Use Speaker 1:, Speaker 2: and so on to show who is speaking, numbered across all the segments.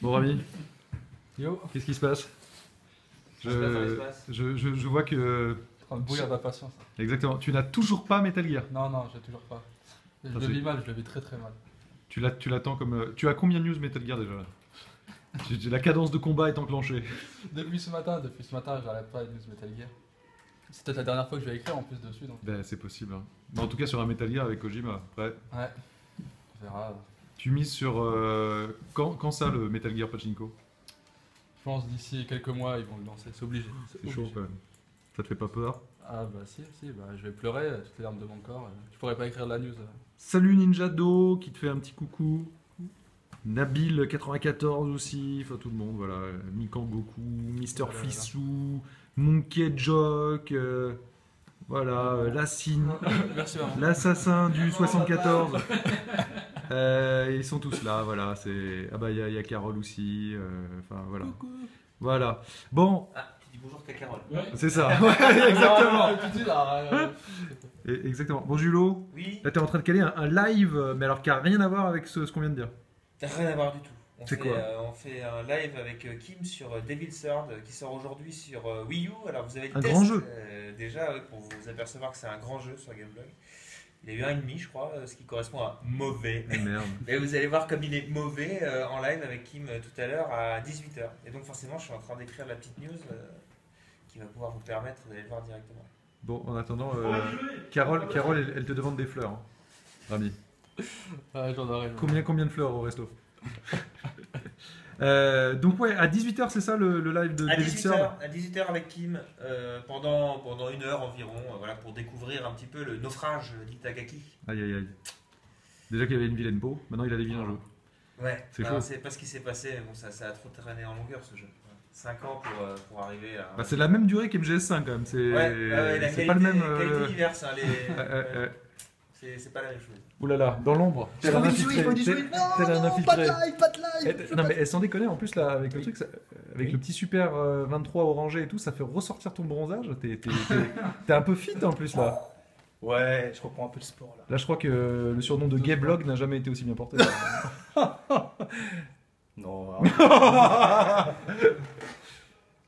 Speaker 1: Bon Rami,
Speaker 2: Yo,
Speaker 1: qu'est-ce qui se passe? Je vois que...
Speaker 2: en train de bouillir d'impatience.
Speaker 1: Exactement, tu n'as toujours pas Metal Gear.
Speaker 2: Non, j'ai toujours pas. Je
Speaker 1: Ça,
Speaker 2: le
Speaker 1: c'est-
Speaker 2: vis mal, je le vis très très mal.
Speaker 1: Tu l'attends comme... Tu as combien de news Metal Gear déjà là? La cadence de combat est enclenchée.
Speaker 2: Depuis ce matin, j'arrête pas de news Metal Gear. C'est peut-être la dernière fois que je vais écrire en plus dessus, donc
Speaker 1: Ben c'est possible. Hein. Mais en tout cas sur un Metal Gear avec Kojima. Ouais.
Speaker 2: ouais, on verra.
Speaker 1: Tu mises sur... Quand ça le Metal Gear Pachinko?
Speaker 2: Je pense d'ici quelques mois ils vont le lancer, c'est obligé.
Speaker 1: C'est chaud quand même. Ça te fait pas peur?
Speaker 2: Ah bah si, bah, je vais pleurer toutes les larmes de mon corps. Je pourrais pas écrire la news.
Speaker 1: Salut Ninja Do qui te fait un petit coucou. Nabil94 aussi, enfin tout le monde, voilà. Mikan Goku, Mister
Speaker 2: Voilà,
Speaker 1: Fissou, Monkey Jock, voilà, Lassine,
Speaker 2: Merci maman.
Speaker 1: l'assassin du 74. Ils sont tous là, voilà. Ah bah il y a Carole aussi, enfin voilà.
Speaker 2: Coucou.
Speaker 1: Voilà. Bon,
Speaker 3: Ah, tu dis bonjour qu'à Carole.
Speaker 1: c'est ça. Ouais, exactement.
Speaker 2: Exactement.
Speaker 1: Exactement. Bon Julo,
Speaker 3: Oui,
Speaker 1: là t'es en train de caler un live, mais alors qui a rien à voir avec ce qu'on vient de dire.
Speaker 3: t'as rien à voir du tout.
Speaker 1: C'est quoi
Speaker 3: On fait un live avec Kim sur Devil's Third qui sort aujourd'hui sur Wii U. Alors vous avez le
Speaker 1: Un
Speaker 3: test
Speaker 1: grand jeu.
Speaker 3: déjà pour vous apercevoir que c'est un grand jeu sur Gameblog. Il a eu 1,5 je crois, ce qui correspond à mauvais.
Speaker 1: Eh, merde.
Speaker 3: Mais vous allez voir comme il est mauvais en live avec Kim tout à l'heure à 18h. Et donc forcément je suis en train d'écrire la petite news qui va pouvoir vous permettre d'aller le voir directement.
Speaker 1: Bon, en attendant, Carole, elle te demande des fleurs. Hein. Rami.
Speaker 2: Ouais, j'en aurais.
Speaker 1: Combien de fleurs au resto? Donc ouais, à 18h c'est ça le live de
Speaker 3: À
Speaker 1: David
Speaker 3: 18h,
Speaker 1: Searle.
Speaker 3: à 18h avec Kim, pendant 1 heure environ, voilà, pour découvrir un petit peu le naufrage d'Itagaki.
Speaker 1: Aïe aïe aïe. Déjà qu'il y avait une vilaine peau, maintenant il a des vilains jeux.
Speaker 3: Ouais,
Speaker 1: C'est
Speaker 3: alors,
Speaker 1: chaud.
Speaker 3: c'est pas ce qui s'est passé, mais bon, ça a trop traîné en longueur ce jeu. 5 ans pour arriver à.
Speaker 1: Bah, c'est la même durée qu'MGS5 quand même, c'est
Speaker 3: Ouais, la
Speaker 1: c'est
Speaker 3: qualité,
Speaker 1: pas le même...
Speaker 3: qualité diverse, hein,
Speaker 1: euh,
Speaker 3: c'est pas la même chose.
Speaker 1: Oulala, dans l'ombre. Tel un infiltré. Tel un infiltré. Non mais sans déconner, en plus là, avec le truc, avec le petit super 23 orangé et tout, ça fait ressortir ton bronzage. T'es un peu fit en plus là.
Speaker 4: Ouais, je reprends un peu de sport là.
Speaker 1: Là, je crois que le surnom de Gayblog n'a jamais été aussi bien porté.
Speaker 4: Non,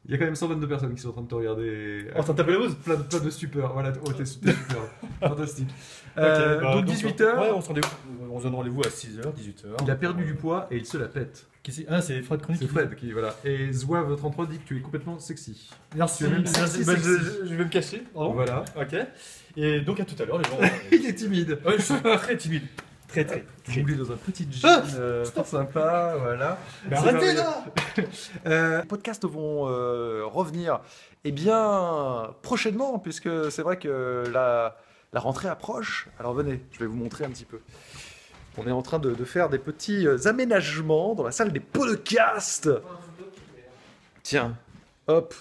Speaker 1: Il y a quand même 122 personnes qui sont en train de te regarder.
Speaker 4: on s'en tape les bouses.
Speaker 1: Plein de stupeur. Voilà, oh, t'es super. Fantastique.
Speaker 4: Donc
Speaker 1: donc 18h,
Speaker 4: Ouais, on se donne rendez-vous à 6h, 18h.
Speaker 1: il a perdu du poids et il se la pète.
Speaker 4: Ah, c'est Fred Chronique.
Speaker 1: C'est Fred qui, voilà. Et Zouave33 dit que tu es complètement sexy.
Speaker 4: Merci.
Speaker 1: Tu es même
Speaker 4: Merci.
Speaker 1: sexy,
Speaker 4: Bah,
Speaker 1: sexy.
Speaker 4: je vais me cacher. Pardon.
Speaker 1: Voilà.
Speaker 4: Ok. Et donc à tout à l'heure, les gens.
Speaker 1: Il est timide.
Speaker 4: Ouais, je suis très timide. Très.
Speaker 1: Roulé dans un petit jean fort sympa, voilà.
Speaker 4: Mais
Speaker 1: C'est
Speaker 4: arrêtez
Speaker 1: merveilleux.
Speaker 4: là.
Speaker 1: Les podcasts vont revenir eh bien prochainement, puisque c'est vrai que la rentrée approche. Alors venez, je vais vous montrer un petit peu. On est en train de faire des petits aménagements dans la salle des podcasts. Tiens, hop.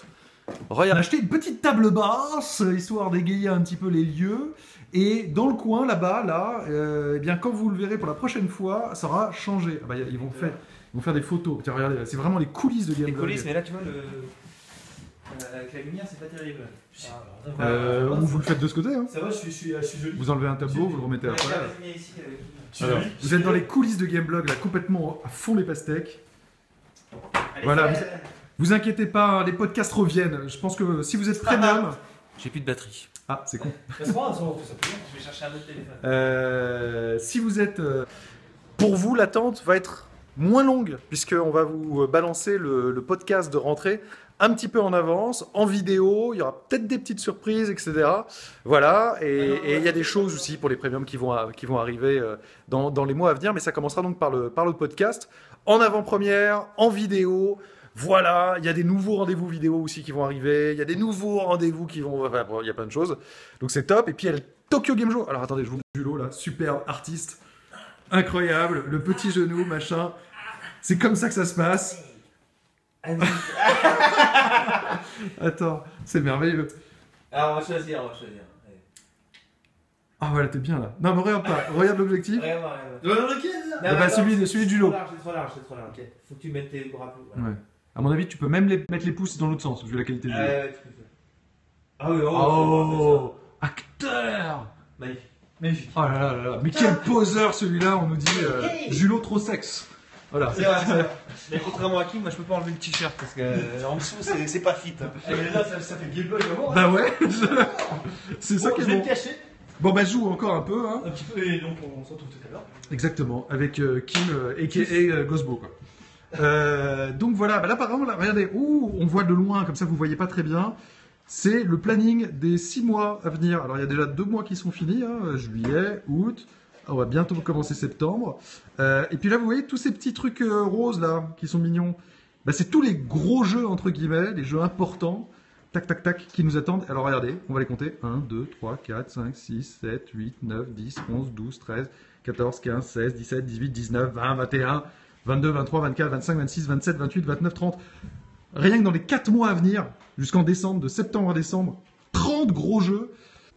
Speaker 1: Regarde, on a acheté une petite table basse, histoire d'égayer un petit peu les lieux. Et dans le coin, là-bas, eh bien, quand vous le verrez pour la prochaine fois, ça aura changé. Ah bah, ils vont faire des photos. Tiens, regardez, c'est vraiment les coulisses de
Speaker 3: Les
Speaker 1: Gameblog.
Speaker 3: coulisses, mais là tu vois, avec la lumière, c'est pas terrible.
Speaker 1: Ou vous le faites de ce côté. Hein.
Speaker 4: Ça va, je suis joli.
Speaker 1: Vous enlevez un tableau, vous le remettez à
Speaker 3: Regarde
Speaker 1: plat.
Speaker 3: la lumière ici,
Speaker 1: Alors, vous êtes dans les coulisses de Gameblog, là, complètement à fond les pastèques. Voilà, vous inquiétez pas, les podcasts reviennent. Je pense que si vous êtes premium...
Speaker 3: J'ai plus de batterie.
Speaker 1: Ah, c'est con.
Speaker 4: C'est pas grave, on fait ça plus bien.
Speaker 3: Je vais chercher un autre téléphone.
Speaker 1: Si vous êtes... Pour vous, l'attente va être moins longue, puisqu'on va vous balancer le podcast de rentrée un petit peu en avance, en vidéo, il y aura peut-être des petites surprises, etc. Voilà, et il y a des choses aussi pour les premiums qui vont arriver dans les mois à venir, mais ça commencera donc par le podcast, en avant-première, en vidéo. Voilà, il y a des nouveaux rendez-vous vidéo aussi qui vont arriver, il y a des nouveaux rendez-vous qui vont... Enfin, bon, il y a plein de choses, donc c'est top. Et puis il y a le Tokyo Game Show. Alors attendez, je vous montre Julo là, superbe artiste, incroyable, le petit genou, machin. C'est comme ça que ça se passe. Attends, c'est merveilleux.
Speaker 3: Alors on va choisir. Allez.
Speaker 1: Ah voilà, t'es bien là. Non mais regarde pas, regarde l'objectif.
Speaker 3: Regarde.
Speaker 1: Ah bah, celui de Julo.
Speaker 3: C'est trop large. Ok. Faut que tu mettes tes bras plus. Voilà.
Speaker 1: Ouais. À mon avis, tu peux même mettre les pouces dans l'autre sens, vu la qualité du jeu.
Speaker 3: Tu peux faire. Ah oui,
Speaker 1: Oh, acteur.
Speaker 3: Magnifique.
Speaker 4: Magnifique.
Speaker 1: Oh là là là là. Mais quel poseur celui-là, on nous dit Julo trop sexe. Voilà.
Speaker 3: C'est vrai, c'est vrai. Mais contrairement à Kim, moi je peux pas enlever le t-shirt parce que en dessous c'est pas fit. Hein.
Speaker 4: Et là, ça fait Game Boy vraiment.
Speaker 1: Bah ouais, c'est ça
Speaker 4: Bon,
Speaker 1: qui
Speaker 4: je
Speaker 1: est
Speaker 4: vais
Speaker 1: bon.
Speaker 4: me cacher
Speaker 1: Bon bah je joue encore un peu, hein.
Speaker 4: un petit peu et donc on se retrouve tout à l'heure.
Speaker 1: Exactement, avec Kim a.k.a. Gosbo, quoi. Donc voilà, bah là par exemple, là, regardez, on voit de loin, comme ça vous voyez pas très bien. C'est le planning des 6 mois à venir. Alors il y a déjà 2 mois qui sont finis, hein, juillet, août, on va bientôt commencer septembre. Et puis là vous voyez tous ces petits trucs roses là, qui sont mignons. Bah, c'est tous les gros jeux entre guillemets, les jeux importants, tac tac tac, qui nous attendent. Alors regardez, on va les compter. 1, 2, 3, 4, 5, 6, 7, 8, 9, 10, 11, 12, 13, 14, 15, 16, 17, 18, 19, 20, 21, 22, 23, 24, 25, 26, 27, 28, 29, 30. Rien que dans les 4 mois à venir, jusqu'en décembre, de septembre à décembre, 30 gros jeux.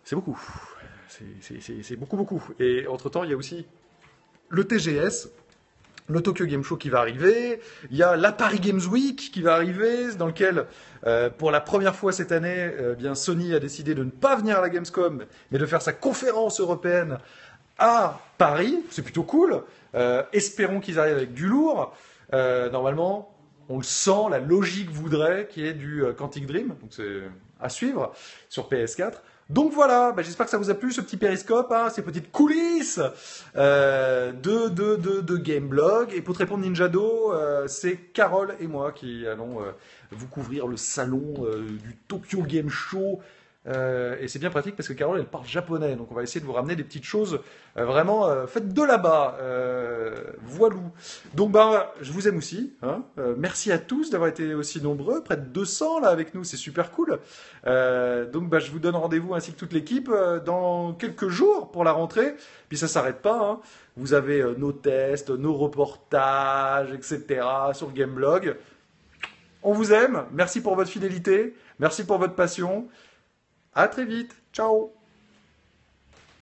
Speaker 1: C'est beaucoup. C'est beaucoup, beaucoup. Et entre-temps, il y a aussi le TGS, le Tokyo Game Show qui va arriver. Il y a la Paris Games Week qui va arriver, dans lequel, pour la première fois cette année, bien Sony a décidé de ne pas venir à la Gamescom, mais de faire sa conférence européenne à Paris. C'est plutôt cool. Espérons qu'ils arrivent avec du lourd. Normalement, on le sent, la logique voudrait qu'il y ait du Quantic Dream, donc c'est à suivre sur PS4. Donc voilà, bah j'espère que ça vous a plu ce petit périscope, hein, ces petites coulisses de Gameblog. Et pour te répondre Ninjado, c'est Carole et moi qui allons vous couvrir le salon du Tokyo Game Show. Et c'est bien pratique parce que Carole elle parle japonais, donc on va essayer de vous ramener des petites choses vraiment faites de là-bas. Voilou. Donc bah je vous aime aussi. Hein. Merci à tous d'avoir été aussi nombreux, près de 200 là avec nous, c'est super cool. Donc bah je vous donne rendez-vous ainsi que toute l'équipe dans quelques jours pour la rentrée. Puis ça s'arrête pas. Hein. Vous avez nos tests, nos reportages, etc. sur Gameblog. On vous aime. Merci pour votre fidélité. Merci pour votre passion. À très vite. Ciao.